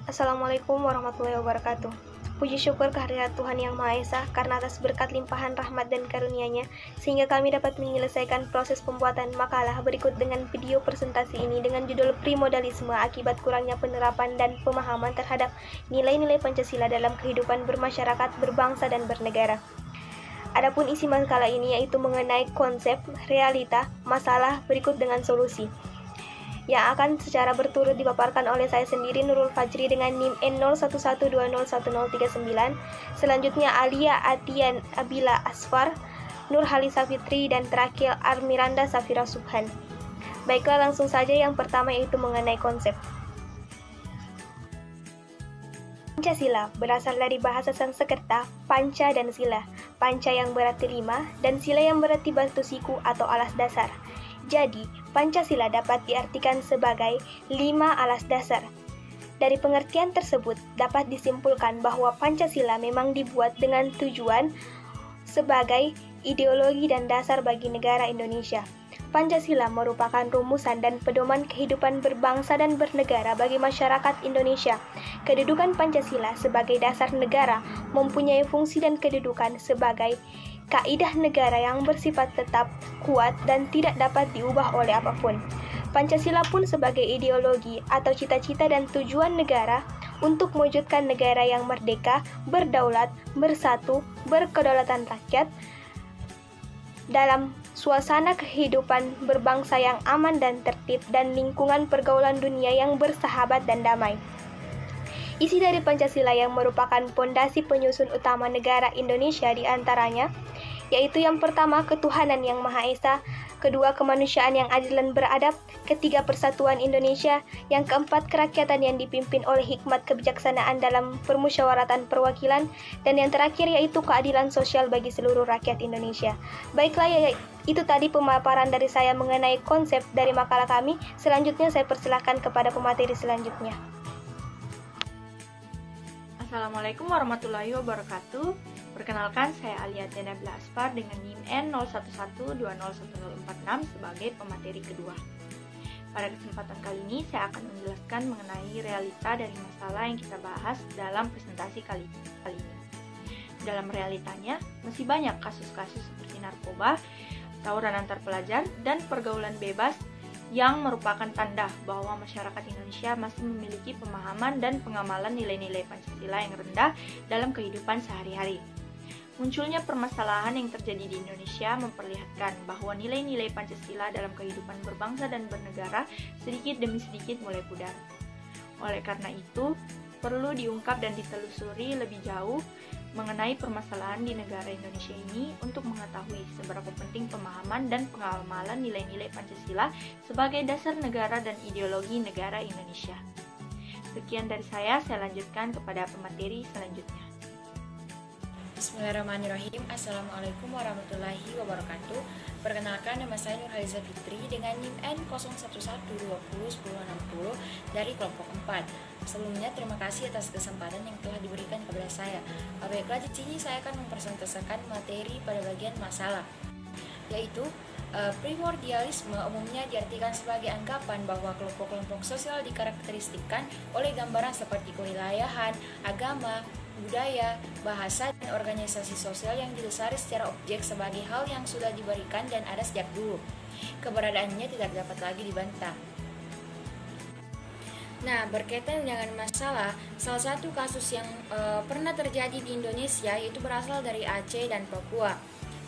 Assalamualaikum warahmatullahi wabarakatuh. Puji syukur kehadirat Tuhan Yang Maha Esa karena atas berkat limpahan rahmat dan karunia-Nya sehingga kami dapat menyelesaikan proses pembuatan makalah berikut dengan video presentasi ini dengan judul Primodalisme akibat kurangnya penerapan dan pemahaman terhadap nilai-nilai Pancasila dalam kehidupan bermasyarakat, berbangsa dan bernegara. Adapun isi makalah ini yaitu mengenai konsep, realita, masalah berikut dengan solusi, yang akan secara berturut dipaparkan oleh saya sendiri Nurul Fajri dengan NIM N0112011039. Selanjutnya Alia Atian Abila Asfar, Nur Halisa Fitri, dan terakhir Armiranda Safira Subhan. Baiklah, langsung saja yang pertama yaitu mengenai konsep. Pancasila berasal dari bahasa Sanskerta panca dan sila. Panca yang berarti 5 dan sila yang berarti batu siku atau alas dasar. Jadi, Pancasila dapat diartikan sebagai 5 alas dasar. Dari pengertian tersebut, dapat disimpulkan bahwa Pancasila memang dibuat dengan tujuan sebagai ideologi dan dasar bagi negara Indonesia. Pancasila merupakan rumusan dan pedoman kehidupan berbangsa dan bernegara bagi masyarakat Indonesia. Kedudukan Pancasila sebagai dasar negara mempunyai fungsi dan kedudukan sebagai kaidah negara yang bersifat tetap, kuat, dan tidak dapat diubah oleh apapun. Pancasila pun sebagai ideologi atau cita-cita dan tujuan negara untuk mewujudkan negara yang merdeka, berdaulat, bersatu, berkedaulatan rakyat, dalam suasana kehidupan berbangsa yang aman dan tertib, dan lingkungan pergaulan dunia yang bersahabat dan damai. Isi dari Pancasila yang merupakan pondasi penyusun utama negara Indonesia diantaranya, yaitu yang pertama ketuhanan yang Maha Esa, kedua kemanusiaan yang adil dan beradab, ketiga persatuan Indonesia, yang keempat kerakyatan yang dipimpin oleh hikmat kebijaksanaan dalam permusyawaratan perwakilan, dan yang terakhir yaitu keadilan sosial bagi seluruh rakyat Indonesia. Baiklah, itu tadi pemaparan dari saya mengenai konsep dari makalah kami. Selanjutnya saya persilahkan kepada pemateri selanjutnya. Assalamualaikum warahmatullahi wabarakatuh. Perkenalkan, saya Alia Atian Abila Asfar dengan NIM N0112011046 sebagai pemateri kedua. Pada kesempatan kali ini, saya akan menjelaskan mengenai realita dari masalah yang kita bahas dalam presentasi kali ini. Dalam realitanya, masih banyak kasus-kasus seperti narkoba, tawuran antar pelajar, dan pergaulan bebas yang merupakan tanda bahwa masyarakat Indonesia masih memiliki pemahaman dan pengamalan nilai-nilai Pancasila yang rendah dalam kehidupan sehari-hari. Munculnya permasalahan yang terjadi di Indonesia memperlihatkan bahwa nilai-nilai Pancasila dalam kehidupan berbangsa dan bernegara sedikit demi sedikit mulai pudar. Oleh karena itu, perlu diungkap dan ditelusuri lebih jauh mengenai permasalahan di negara Indonesia ini untuk mengetahui seberapa penting pemahaman dan pengamalan nilai-nilai Pancasila sebagai dasar negara dan ideologi negara Indonesia. Sekian dari saya lanjutkan kepada pemateri selanjutnya. Bismillahirrahmanirrahim. Assalamualaikum warahmatullahi wabarakatuh. Perkenalkan, nama saya Nur Halisa Fitri dengan NIM N0112011060 dari kelompok 4. Sebelumnya, terima kasih atas kesempatan yang telah diberikan kepada saya. Baiklah, di sini saya akan mempresentasikan materi pada bagian masalah, yaitu primordialisme umumnya diartikan sebagai anggapan bahwa kelompok-kelompok sosial dikarakteristikkan oleh gambaran seperti kewilayahan, agama, budaya, bahasa, dan organisasi sosial yang didasari secara objek sebagai hal yang sudah diberikan dan ada sejak dulu. Keberadaannya tidak dapat lagi dibantah. Nah, berkaitan dengan masalah, salah satu kasus yang pernah terjadi di Indonesia yaitu berasal dari Aceh dan Papua.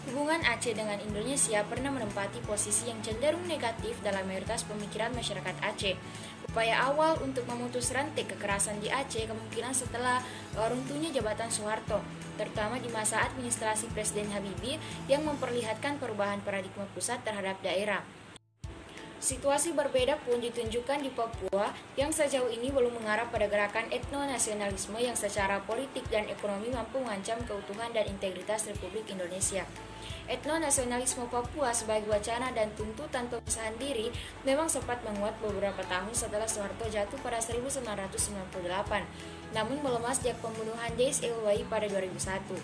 Hubungan Aceh dengan Indonesia pernah menempati posisi yang cenderung negatif dalam mayoritas pemikiran masyarakat Aceh. Upaya awal untuk memutus rantai kekerasan di Aceh kemungkinan setelah runtuhnya jabatan Soeharto, terutama di masa administrasi Presiden Habibie yang memperlihatkan perubahan paradigma pusat terhadap daerah. Situasi berbeda pun ditunjukkan di Papua yang sejauh ini belum mengarah pada gerakan etnonasionalisme yang secara politik dan ekonomi mampu mengancam keutuhan dan integritas Republik Indonesia. Etnonasionalisme Papua sebagai wacana dan tuntutan pemisahan diri memang sempat menguat beberapa tahun setelah Soeharto jatuh pada 1998, namun melemah sejak pembunuhan Deis Ilwai pada 2001.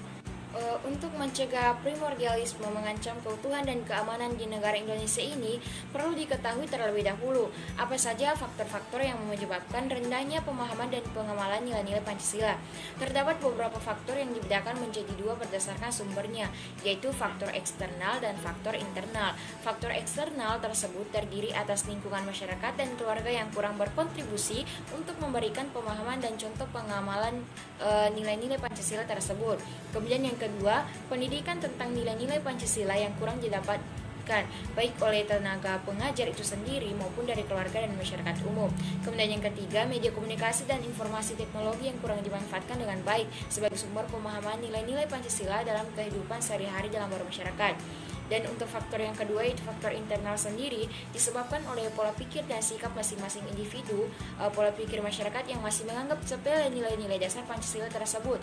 Untuk mencegah primordialisme mengancam keutuhan dan keamanan di negara Indonesia ini, perlu diketahui terlebih dahulu apa saja faktor-faktor yang menyebabkan rendahnya pemahaman dan pengamalan nilai-nilai Pancasila. Terdapat beberapa faktor yang dibedakan menjadi dua berdasarkan sumbernya, yaitu faktor eksternal dan faktor internal. Faktor eksternal tersebut terdiri atas lingkungan masyarakat dan keluarga yang kurang berkontribusi untuk memberikan pemahaman dan contoh pengamalan nilai-nilai Pancasila tersebut. Kemudian yang kedua, pendidikan tentang nilai-nilai Pancasila yang kurang didapatkan baik oleh tenaga pengajar itu sendiri maupun dari keluarga dan masyarakat umum. Kemudian yang ketiga, media komunikasi dan informasi teknologi yang kurang dimanfaatkan dengan baik sebagai sumber pemahaman nilai-nilai Pancasila dalam kehidupan sehari-hari dalam bermasyarakat. Dan untuk faktor yang kedua, yaitu faktor internal sendiri, disebabkan oleh pola pikir dan sikap masing-masing individu, pola pikir masyarakat yang masih menganggap sepele nilai-nilai dasar Pancasila tersebut,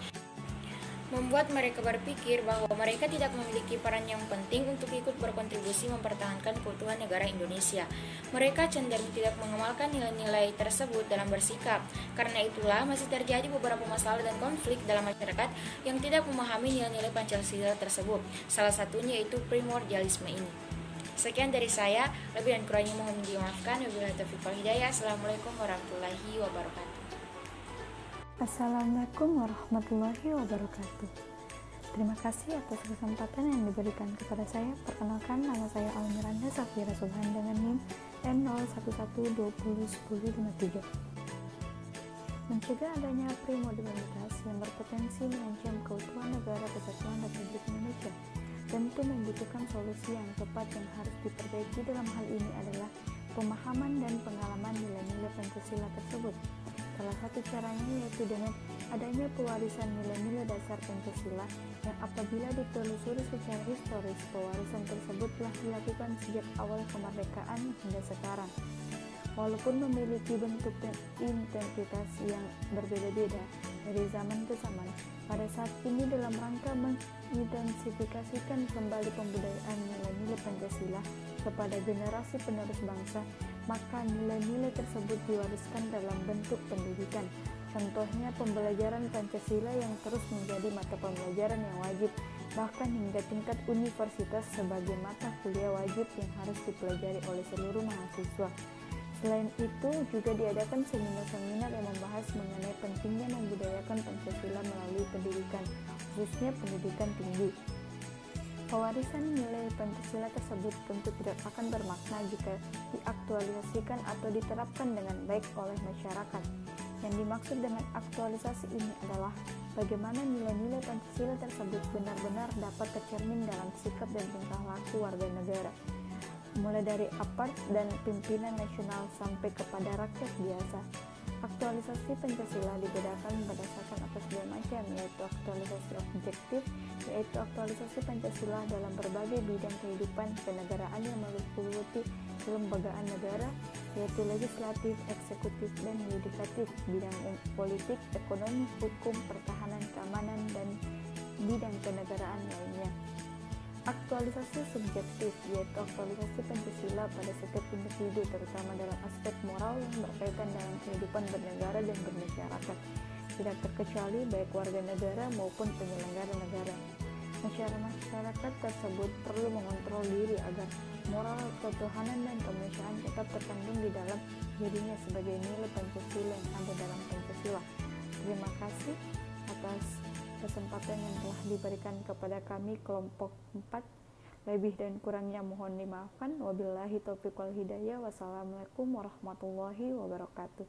membuat mereka berpikir bahwa mereka tidak memiliki peran yang penting untuk ikut berkontribusi mempertahankan keutuhan negara Indonesia. Mereka cenderung tidak mengamalkan nilai-nilai tersebut dalam bersikap. Karena itulah masih terjadi beberapa masalah dan konflik dalam masyarakat yang tidak memahami nilai-nilai Pancasila tersebut. Salah satunya yaitu primordialisme ini. Sekian dari saya, lebih dan kurangnya mohon dimaafkan. Wabillahi taufiq wal hidayah. Assalamualaikum warahmatullahi wabarakatuh. Assalamualaikum warahmatullahi wabarakatuh. Terima kasih atas kesempatan yang diberikan kepada saya. Perkenalkan, nama saya Almiranda Safira Subhan dengan NIM N01121053. Mencegah adanya primordialitas yang berpotensi mengancam keutuhan negara kesatuan Republik Indonesia tentu membutuhkan solusi yang tepat. Yang harus diperbaiki dalam hal ini adalah pemahaman dan pengalaman nilai-nilai Pancasila tersebut. Salah satu caranya yaitu dengan adanya pewarisan nilai-nilai dasar Pancasila yang apabila ditelusuri secara historis, pewarisan tersebut telah dilakukan sejak awal kemerdekaan hingga sekarang. Walaupun memiliki bentuk dan intensitas yang berbeda-beda dari zaman ke zaman, pada saat ini dalam rangka mengintensifikasikan kembali pembudayaan nilai-nilai Pancasila kepada generasi penerus bangsa, maka nilai-nilai tersebut diwariskan dalam bentuk pendidikan. Contohnya pembelajaran Pancasila yang terus menjadi mata pembelajaran yang wajib, bahkan hingga tingkat universitas sebagai mata kuliah wajib yang harus dipelajari oleh seluruh mahasiswa. Selain itu, juga diadakan seminar-seminar yang membahas mengenai pentingnya membudayakan Pancasila melalui pendidikan, khususnya pendidikan tinggi. Pewarisan nilai Pancasila tersebut tentu tidak akan bermakna jika diaktualisasikan atau diterapkan dengan baik oleh masyarakat. Yang dimaksud dengan aktualisasi ini adalah bagaimana nilai-nilai Pancasila tersebut benar-benar dapat tercermin dalam sikap dan tingkah laku warga negara, mulai dari apart dan pimpinan nasional sampai kepada rakyat biasa. Aktualisasi Pancasila dibedakan berdasarkan atas dua macam, yaitu aktualisasi objektif, yaitu aktualisasi Pancasila dalam berbagai bidang kehidupan kenegaraan yang meliputi kelembagaan negara, yaitu legislatif, eksekutif, dan yudikatif, bidang politik, ekonomi, hukum, pertahanan, keamanan, dan bidang kenegaraan lainnya. Aktualisasi subjektif, yaitu aktualisasi Pancasila pada setiap individu, terutama dalam aspek moral yang berkaitan dalam kehidupan bernegara dan bermasyarakat, tidak terkecuali baik warga negara maupun penyelenggara negara. Masyarakat tersebut perlu mengontrol diri agar moral, ketuhanan, dan kemanusiaan tetap terkandung di dalam dirinya sebagai nilai Pancasila yang ada dalam Pancasila. Terima kasih atas kesempatan yang telah diberikan kepada kami kelompok 4. Lebih dan kurangnya mohon dimaafkan. Wabillahi taufiq wal hidayah. Wassalamualaikum warahmatullahi wabarakatuh.